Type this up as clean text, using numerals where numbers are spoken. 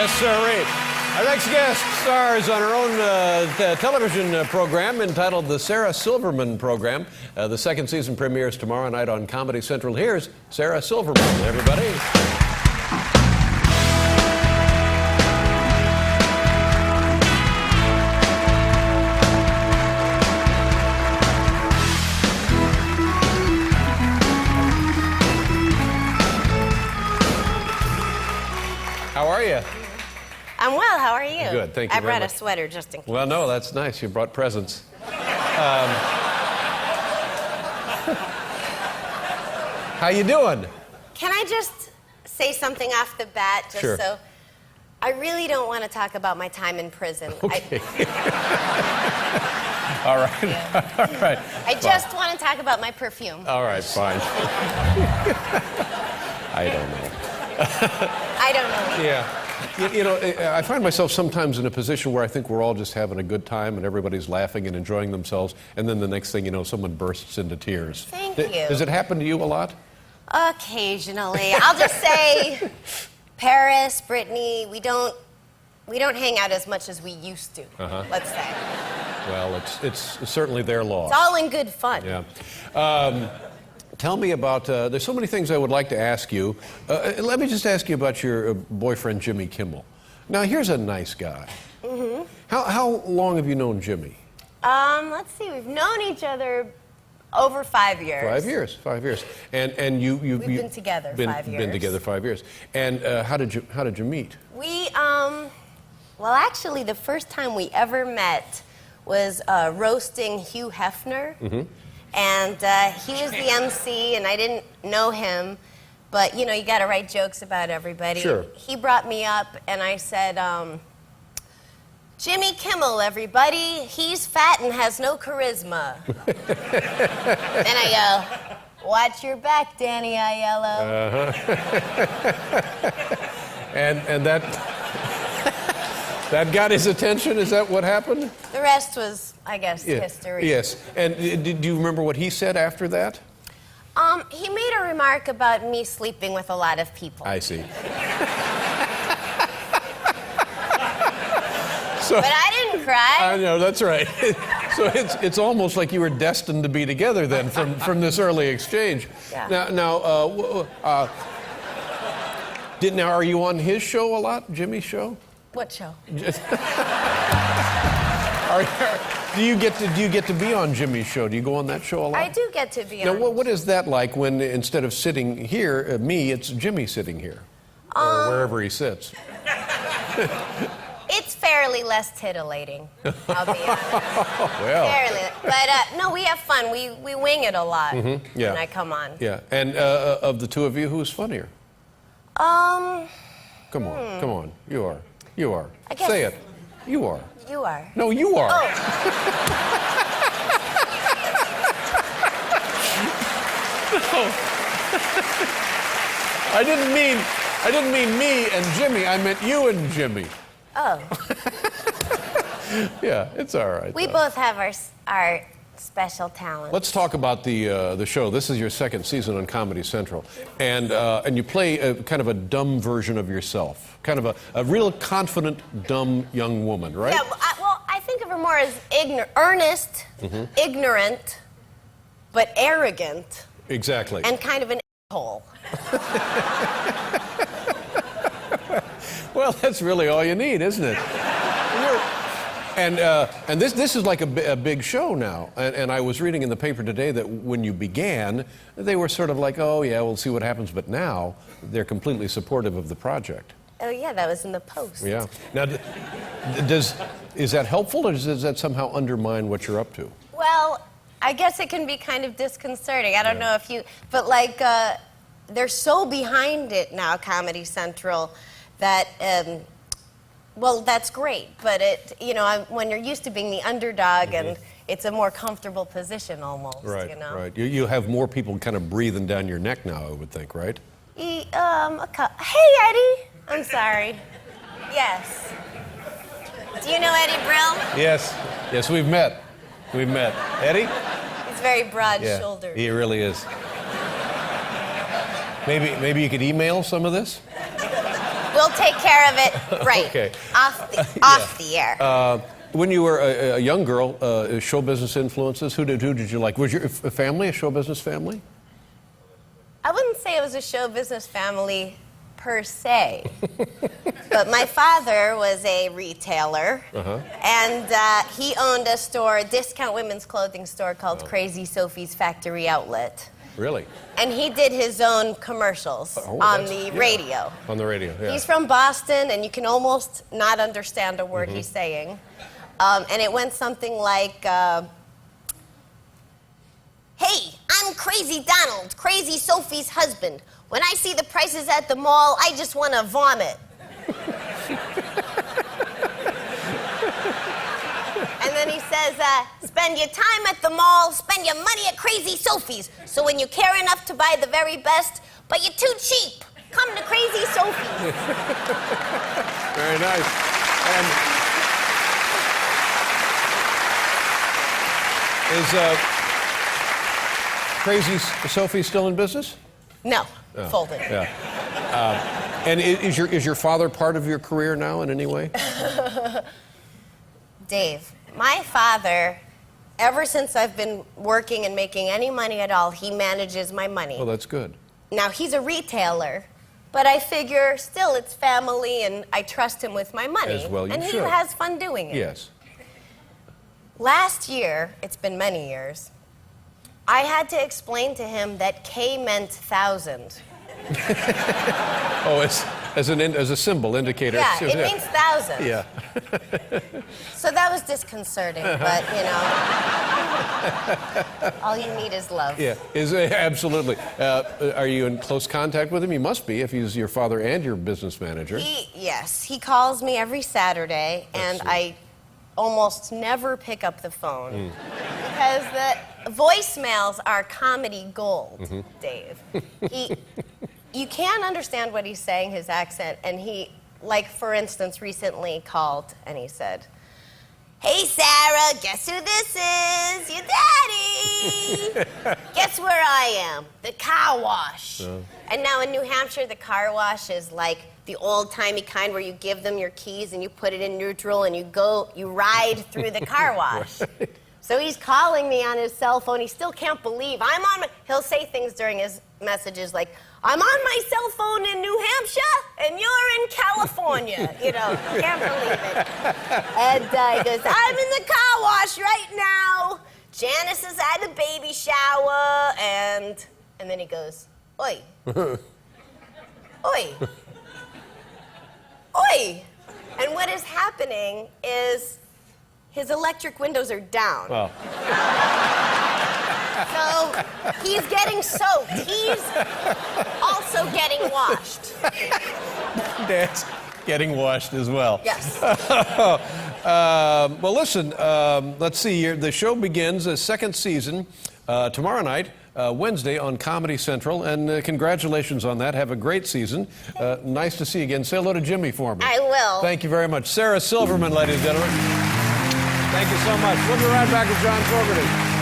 Yes, sir. Our next guest stars on her own television program entitled The Sarah Silverman Program. The second season premieres tomorrow night on Comedy Central. Here's Sarah Silverman, everybody. How are you? I'm well. How are you? Good. Thank you. I brought a sweater just in case. Well, no, that's nice. You brought presents. How you doing? Can I just say something off the bat? Just Sure. So, I really don't want to talk about my time in prison. Okay. All right. All right. I just want to talk about my perfume. All right. Fine. I don't know. I don't know. Yeah. You know, I find myself sometimes in a position where I think we're all just having a good time and everybody's laughing and enjoying themselves, and then the next thing you know, someone bursts into tears. Thank you. Does it happen to you a lot? Occasionally. I'll just say Paris, Brittany, we don't hang out as much as we used to, let's say. Well, it's certainly their loss. It's all in good fun. Yeah. Tell me about, there's so many things I would like to ask you. Let me just ask you about your boyfriend, Jimmy Kimmel. Now, here's a nice guy. Mm-hmm. How long have you known Jimmy? Let's see, we've known each other over 5 years. 5 years, 5 years. And you've been together 5 years. Been together 5 years. And how did you meet? We, well, actually, the first time we ever met was roasting Hugh Hefner. Mm-hmm. And he was the MC, and I didn't know him. But, you know, you got to write jokes about everybody. Sure. He brought me up, and I said, Jimmy Kimmel, everybody. He's fat and has no charisma. And I yell, watch your back, Danny Aiello. And that got his attention? Is that what happened? The rest was, I guess, history. Yes. And do you remember what he said after that? He made a remark about me sleeping with a lot of people. I see. But I didn't cry. I know, that's right. So it's almost like you were destined to be together then from this early exchange. Yeah. Now, are you on his show a lot, Jimmy's show? What show? Do you get to be on Jimmy's show? Do you go on that show a lot? I do get to be on. Now, what is that like when instead of sitting here, me, it's Jimmy sitting here, or wherever he sits? It's fairly less tittillating, I'll be honest. Well. Fairly. But, no, we have fun. We wing it a lot when I come on. Yeah. And of the two of you, who's funnier? Come on. You are. I guess. Say it. You are. You are. No, you are. Oh. No. I didn't mean me and Jimmy. I meant you and Jimmy. Oh. Yeah, it's all right. We both have our special talents. Let's talk about the show. This is your second season on Comedy Central, and you play a kind of a dumb version of yourself, kind of a real confident, dumb young woman, right? Yeah. I think of her more as earnest, ignorant, but arrogant. Exactly. And kind of an asshole. Well, that's really all you need, isn't it? And this is like a big show now. And I was reading in the paper today that when you began, they were sort of like, oh, yeah, we'll see what happens. But now they're completely supportive of the project. Oh, yeah, that was in the Post. Yeah. Now, is that helpful, or does that somehow undermine what you're up to? Well, I guess it can be kind of disconcerting. I don't know if you... But, like, they're so behind it now, Comedy Central, that... well, that's great, but when you're used to being the underdog, and it's a more comfortable position almost, right, you know? Right. You have more people kind of breathing down your neck now, I would think, right? Hey, Eddie. I'm sorry. Yes. Do you know Eddie Brill? Yes, we've met. Eddie? He's very broad-shouldered. He really is. Maybe you could email some of this? We'll take care of it right Okay. off the air. When you were a young girl, show business influences, who did you like? Was your family a show business family? I wouldn't say it was a show business family per se, but my father was a retailer, and he owned a store, a discount women's clothing store called Crazy Sophie's Factory Outlet. Really? And he did his own commercials on the radio. On the radio, yeah. He's from Boston, and you can almost not understand a word he's saying. And it went something like, hey, I'm Crazy Donald, Crazy Sophie's husband. When I see the prices at the mall, I just want to vomit. And then he says, spend your time at the mall, spend your money at Crazy Sophie's. So when you care enough to buy the very best, but you're too cheap, come to Crazy Sophie's. Very nice. And is Crazy Sophie still in business? No, folded. Yeah. And is your father part of your career now in any way? Dave, my father, ever since I've been working and making any money at all, he manages my money. Well, that's good. Now, he's a retailer, but I figure still it's family and I trust him with my money. As well you and should. he has fun doing it. Yes. Last year, it's been many years, I had to explain to him that K meant 1,000. Oh, as a symbol indicator. Yeah, it means 1,000. Yeah. So that was disconcerting, but all you need is love. Yeah, absolutely. Are you in close contact with him? You must be if he's your father and your business manager. Yes, he calls me every Saturday, and I almost never pick up the phone because the voicemails are comedy gold, Dave. You can't understand what he's saying, his accent, and he, like, for instance, recently called and he said, "Hey, Sarah, guess who this is? Your daddy. Guess where I am? The car wash." And now in New Hampshire, the car wash is like the old-timey kind where you give them your keys and you put it in neutral and you ride through the car wash. Right. So he's calling me on his cell phone. He still can't believe he'll say things during his messages like, "I'm on my cell phone in New Hampshire and you're in California." Can't believe it. And he goes, "I'm in the car wash right now. Janice is at a baby shower." And then he goes, "Oi. Oi. Oi." And what is happening is his electric windows are down. Well. So he's getting soaked. He's also getting washed. Dad's getting washed as well. Yes. Well, listen, let's see. The show begins a second season tomorrow night, Wednesday on Comedy Central, and congratulations on that. Have a great season. Nice to see you again. Say hello to Jimmy for me. I will. Thank you very much. Sarah Silverman, ladies and gentlemen. Thank you so much. We'll be right back with John Fogerty.